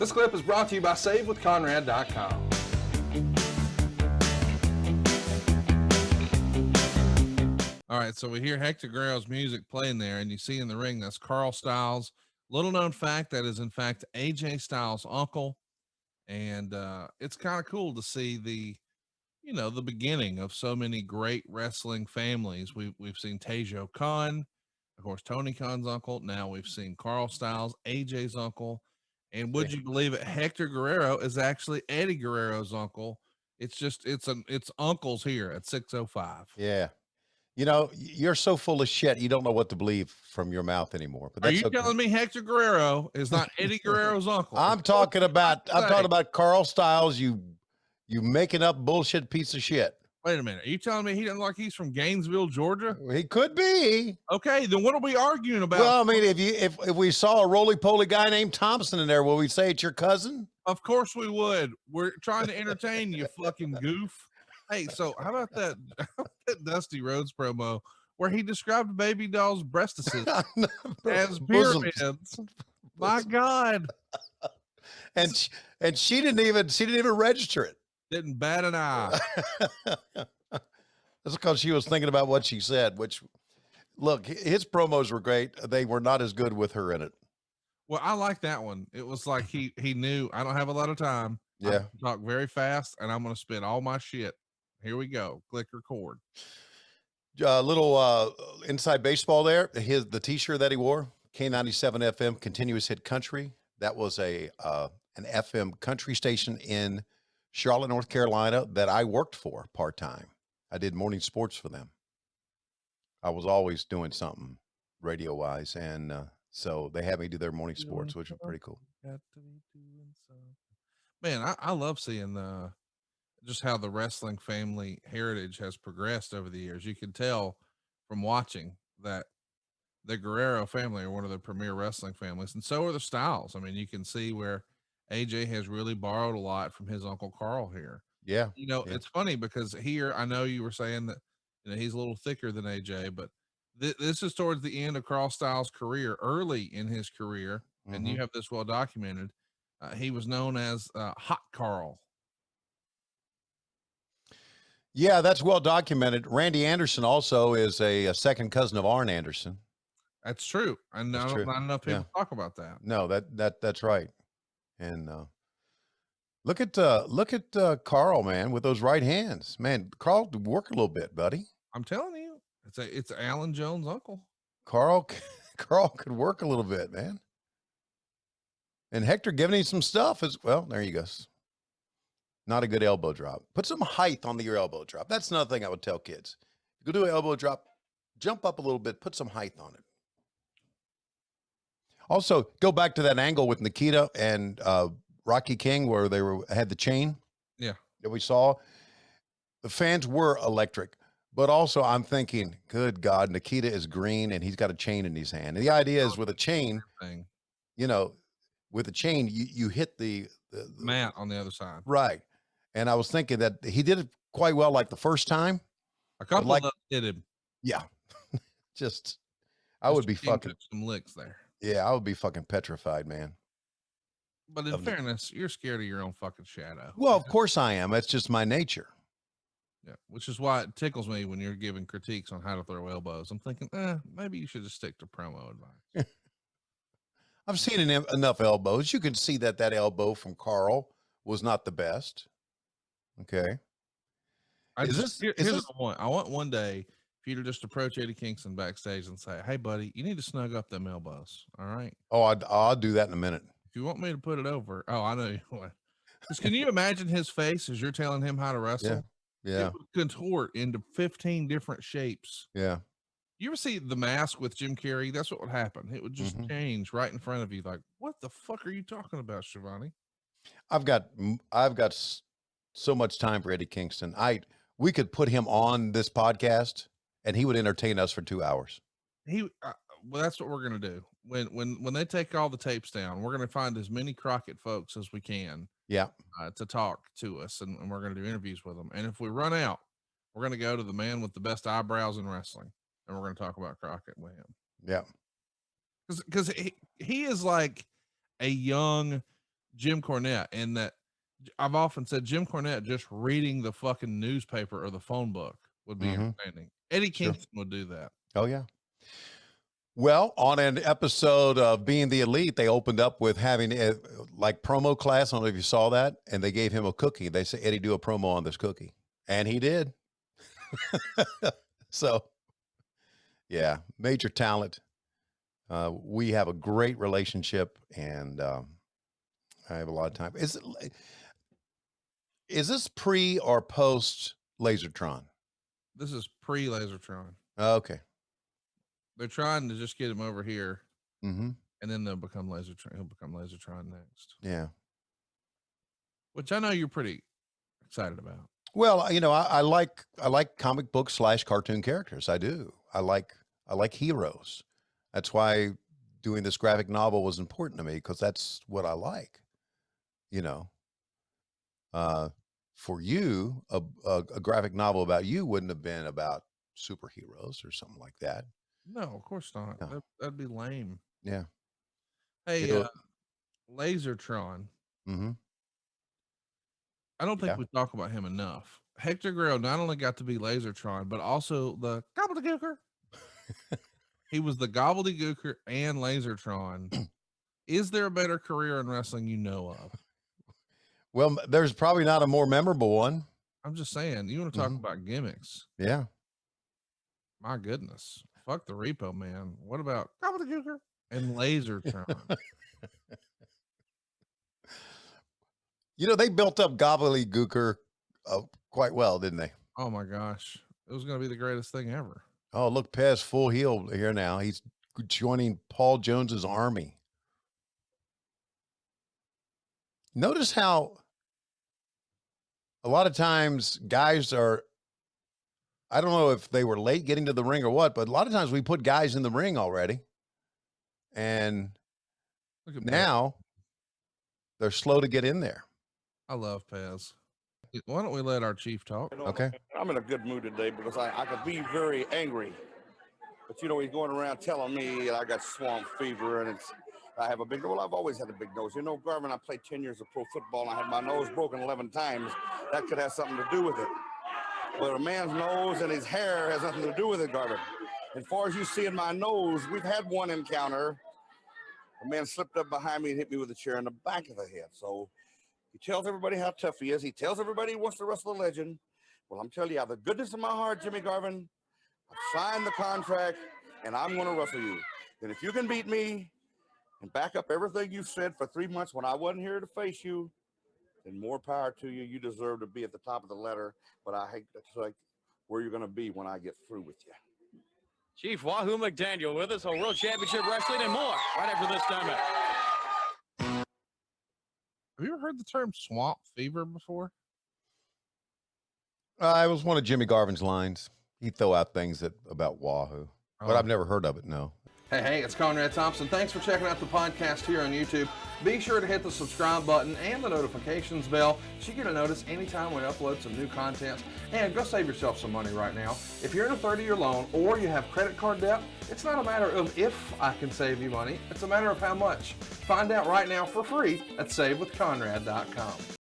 This clip is brought to you by SaveWithConrad.com. All right, so we hear Hector Guerrero's music playing there, and you see in the ring that's Carl Styles. Little known fact, that is in fact AJ Styles' uncle, and it's kind of cool to see the beginning of so many great wrestling families. We've seen Tejo Khan, of course, Tony Khan's uncle. Now we've seen Carl Styles, AJ's uncle, and would you believe it, Hector Guerrero is actually Eddie Guerrero's uncle. It's uncles here at 605. Yeah. You know, you're so full of shit, you don't know what to believe from your mouth anymore. But are you telling me Hector Guerrero is not Eddie Guerrero's uncle? I'm talking about Carl Styles, you making up bullshit piece of shit. Wait a minute. Are you telling me he doesn't like he's from Gainesville, Georgia? He could be. Okay, then what are we arguing about? Well, I mean, if we saw a roly-poly guy named Thompson in there, will we say it's your cousin? Of course we would. We're trying to entertain you, fucking goof. Hey, so how about that Dusty Rhodes promo where he described baby doll's breastises as pyramids? My God. And she didn't even register it. Didn't bat an eye. That's because she was thinking about what she said, which, look, his promos were great. They were not as good with her in it. Well, I like that one. It was like he knew I don't have a lot of time. Yeah. I talk very fast and I'm going to spit all my shit. Here we go. Click record. Little inside baseball there. The T-shirt that he wore, K97 FM, continuous hit country. That was an FM country station in Charlotte, North Carolina that I worked for part-time. I did morning sports for them. I was always doing something radio-wise, and so they had me do their morning sports, which was pretty cool. Man, I love seeing just how the wrestling family heritage has progressed over the years. You can tell from watching that the Guerrero family are one of the premier wrestling families, and so are the Styles. I mean, you can see where AJ has really borrowed a lot from his uncle Carl here. Yeah. It's funny because here, I know you were saying that, he's a little thicker than AJ, but this is towards the end of Carl Styles' career, early in his career. Mm-hmm. And you have this well documented. He was known as Hot Carl. Yeah, that's well documented. Randy Anderson also is a second cousin of Arn Anderson. That's true. And not enough people talk about that. No, that's right. And look at Carl, man, with those right hands. Man, Carl could work a little bit, buddy. I'm telling you, it's Alan Jones' uncle. Carl could work a little bit, man. And Hector giving him some stuff as well. There you go. Not a good elbow drop. Put some height on your elbow drop. That's another thing I would tell kids. You go do an elbow drop, jump up a little bit, put some height on it. Also, go back to that angle with Nikita and Rocky King where they had the chain. Yeah. That we saw. The fans were electric. But also I'm thinking, good God, Nikita is green and he's got a chain in his hand. And the idea is with a chain, with a chain, you hit the mat on the other side. Right. And I was thinking that he did it quite well like the first time. A couple of them did him. Yeah. I would be fucking some licks there. Yeah, I would be fucking petrified, man. But in fairness, you're scared of your own fucking shadow. Well, of course I am. That's just my nature. Yeah, which is why it tickles me when you're giving critiques on how to throw elbows. I'm thinking, maybe you should just stick to promo advice. I've seen enough elbows. You can see that elbow from Carl was not the best. Okay. Here's what I want. I want one day for you to just approach Eddie Kingston backstage and say, hey, buddy, you need to snug up them elbows. All right. Oh, I'll do that in a minute. If you want me to put it over. Oh, I know you would. Because can you imagine his face as you're telling him how to wrestle? Yeah. It would contort into 15 different shapes. Yeah. You ever see The Mask with Jim Carrey? That's what would happen. It would just change right in front of you. Like, what the fuck are you talking about, Schiavone? I've got so much time for Eddie Kingston. We could put him on this podcast and he would entertain us for 2 hours. Well, that's what we're going to do. When they take all the tapes down, we're going to find as many Crockett folks as we can. Yeah. To talk to us, and we're going to do interviews with them. And if we run out, we're going to go to the man with the best eyebrows in wrestling, and we're going to talk about Crockett with him. Yeah. Because he is like a young Jim Cornette, and that I've often said Jim Cornette just reading the fucking newspaper or the phone book would be entertaining. Eddie Kingston would do that. Oh, yeah. Well, on an episode of Being the Elite, they opened up with having a like promo class. I don't know if you saw that. And they gave him a cookie. They said, Eddie, do a promo on this cookie. And he did. So, yeah, major talent. We have a great relationship, and I have a lot of time. Is this pre or post Lasertron? This is pre-Lasertron. Okay. They're trying to just get him over here, Mm-hmm. and then they'll become Lasertron. He'll become Lasertron next. Yeah. Which I know you're pretty excited about. Well, I like comic book / cartoon characters. I do. I like heroes. That's why doing this graphic novel was important to me, because that's what I like. For you, a graphic novel about you wouldn't have been about superheroes or something like that. No, of course not. No. That'd be lame. Yeah. Hey, Lasertron. Mm-hmm. I don't think we talk about him enough. Hector Guerrero not only got to be Lasertron, but also the gobbledygooker. He was the gobbledygooker and Lasertron. Is there a better career in wrestling you know of? Well, there's probably not a more memorable one. I'm just saying, you want to talk about gimmicks. Yeah. My goodness. Fuck the Repo Man. What about gobbledygooker and Lasertron? They built up gobbledygooker quite well, didn't they? Oh my gosh. It was going to be the greatest thing ever. Oh, look, Pez full heel here now. He's joining Paul Jones's army. Notice how a lot of times guys are, I don't know if they were late getting to the ring or what, but a lot of times we put guys in the ring already. And now they're slow to get in there. I love Pez. Why don't we let our chief talk? Okay. I'm in a good mood today because I could be very angry. But he's going around telling me I got swamp fever and I have a big nose. Well, I've always had a big nose. Garvin, I played 10 years of pro football and I had my nose broken 11 times. That could have something to do with it. But a man's nose and his hair has nothing to do with it, Garvin. As far as you see in my nose, we've had one encounter. A man slipped up behind me and hit me with a chair in the back of the head. So he tells everybody how tough he is. He tells everybody he wants to wrestle a legend. Well, I'm telling you, out of the goodness of my heart, Jimmy Garvin, I've signed the contract, and I'm going to wrestle you. And if you can beat me and back up everything you've said for 3 months when I wasn't here to face you, then more power to you. You deserve to be at the top of the ladder, but I hate that's like where you're going to be when I get through with you. Chief Wahoo McDaniel with us on World Championship Wrestling and more right after this time out. Have you ever heard the term swamp fever before? It was one of Jimmy Garvin's lines. He'd throw out things about Wahoo, but I've never heard of it, no. Hey, it's Conrad Thompson. Thanks for checking out the podcast here on YouTube. Be sure to hit the subscribe button and the notifications bell so you get a notice anytime we upload some new content. And go save yourself some money right now. If you're in a 30-year loan or you have credit card debt, it's not a matter of if I can save you money. It's a matter of how much. Find out right now for free at SaveWithConrad.com.